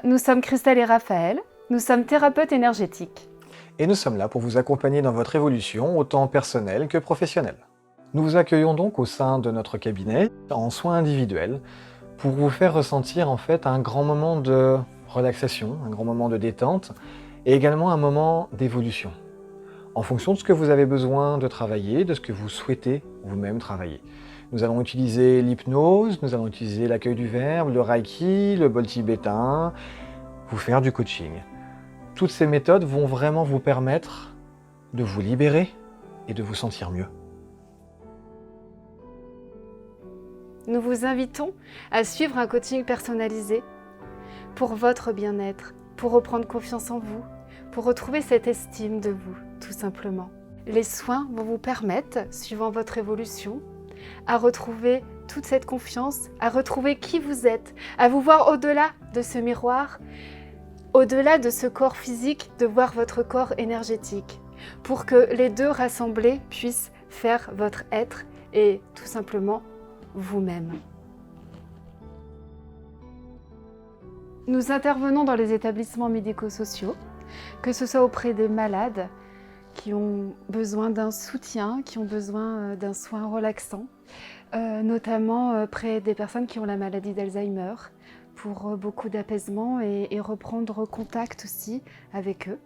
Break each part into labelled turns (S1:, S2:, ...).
S1: Nous sommes Christelle et Raphaël, nous sommes thérapeutes énergétiques.
S2: Et nous sommes là pour vous accompagner dans votre évolution, autant personnelle que professionnelle. Nous vous accueillons donc au sein de notre cabinet, en soins individuels, pour vous faire ressentir en fait un grand moment de relaxation, un grand moment de détente, et également un moment d'évolution, en fonction de ce que vous avez besoin de travailler, de ce que vous souhaitez vous-même travailler. Nous allons utiliser l'hypnose, nous allons utiliser l'accueil du verbe, le reiki, le bol tibétain, vous faire du coaching. Toutes ces méthodes vont vraiment vous permettre de vous libérer et de vous sentir mieux.
S1: Nous vous invitons à suivre un coaching personnalisé pour votre bien-être, pour reprendre confiance en vous, pour retrouver cette estime de vous, tout simplement. Les soins vont vous permettre, suivant votre évolution, à retrouver toute cette confiance, à retrouver qui vous êtes, à vous voir au-delà de ce miroir, au-delà de ce corps physique, de voir votre corps énergétique, pour que les deux rassemblés puissent faire votre être et tout simplement vous-même. Nous intervenons dans les établissements médico-sociaux, que ce soit auprès des malades qui ont besoin d'un soutien, qui ont besoin d'un soin relaxant, notamment près des personnes qui ont la maladie d'Alzheimer, pour beaucoup d'apaisement et reprendre contact aussi avec eux.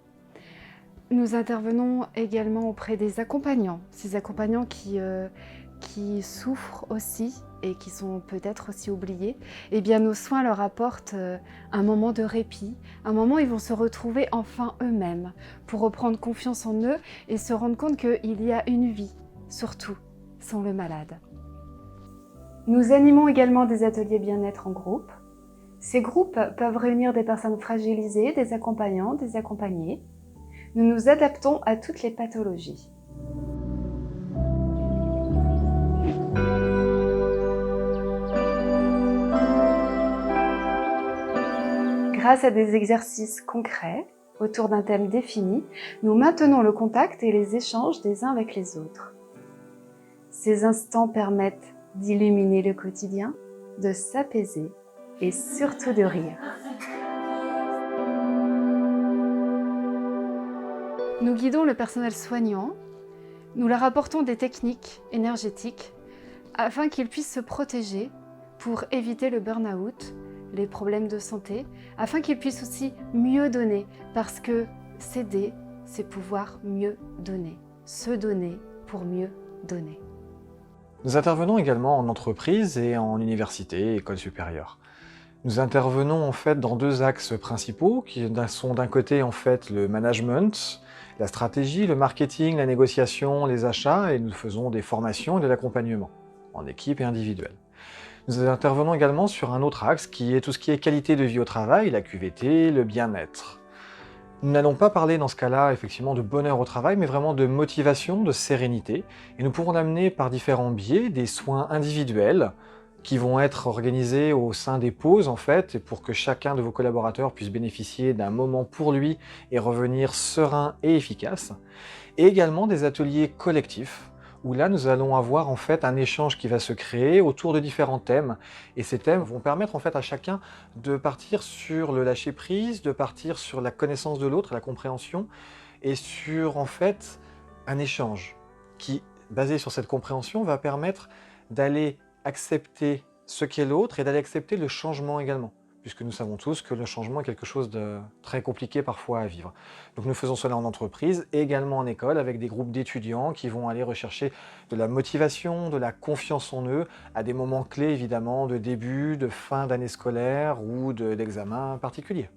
S1: Nous intervenons également auprès des accompagnants, ces accompagnants qui souffrent aussi et qui sont peut-être aussi oubliés. Eh bien, nos soins leur apportent un moment de répit, un moment où ils vont se retrouver enfin eux-mêmes pour reprendre confiance en eux et se rendre compte qu'il y a une vie, surtout sans le malade. Nous animons également des ateliers bien-être en groupe. Ces groupes peuvent réunir des personnes fragilisées, des accompagnants, des accompagnés. Nous nous adaptons à toutes les pathologies. Grâce à des exercices concrets, autour d'un thème défini, nous maintenons le contact et les échanges des uns avec les autres. Ces instants permettent d'illuminer le quotidien, de s'apaiser et surtout de rire. Nous guidons le personnel soignant, nous leur apportons des techniques énergétiques afin qu'ils puissent se protéger pour éviter le burn-out, les problèmes de santé, afin qu'ils puissent aussi mieux donner, parce que s'aider, c'est pouvoir mieux donner, se donner pour mieux donner.
S2: Nous intervenons également en entreprise et en université et école supérieure. Nous intervenons en fait dans deux axes principaux qui sont d'un côté en fait le management, la stratégie, le marketing, la négociation, les achats, et nous faisons des formations et de l'accompagnement en équipe et individuel. Nous intervenons également sur un autre axe qui est tout ce qui est qualité de vie au travail, la QVT, le bien-être. Nous n'allons pas parler dans ce cas-là effectivement de bonheur au travail, mais vraiment de motivation, de sérénité, et nous pourrons l'amener par différents biais, des soins individuels qui vont être organisés au sein des pauses en fait, pour que chacun de vos collaborateurs puisse bénéficier d'un moment pour lui et revenir serein et efficace, et également des ateliers collectifs, où là nous allons avoir en fait un échange qui va se créer autour de différents thèmes, et ces thèmes vont permettre en fait à chacun de partir sur le lâcher-prise, de partir sur la connaissance de l'autre, la compréhension, et sur en fait un échange qui, basé sur cette compréhension, va permettre d'aller accepter ce qu'est l'autre et d'aller accepter le changement également, puisque nous savons tous que le changement est quelque chose de très compliqué parfois à vivre. Donc nous faisons cela en entreprise et également en école avec des groupes d'étudiants qui vont aller rechercher de la motivation, de la confiance en eux, à des moments clés évidemment de début, de fin d'année scolaire ou d'examen particulier.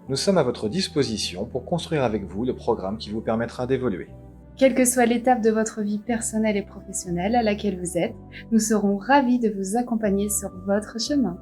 S2: Nous sommes à votre disposition pour construire avec vous le programme qui vous permettra d'évoluer.
S1: Quelle que soit l'étape de votre vie personnelle et professionnelle à laquelle vous êtes, nous serons ravis de vous accompagner sur votre chemin.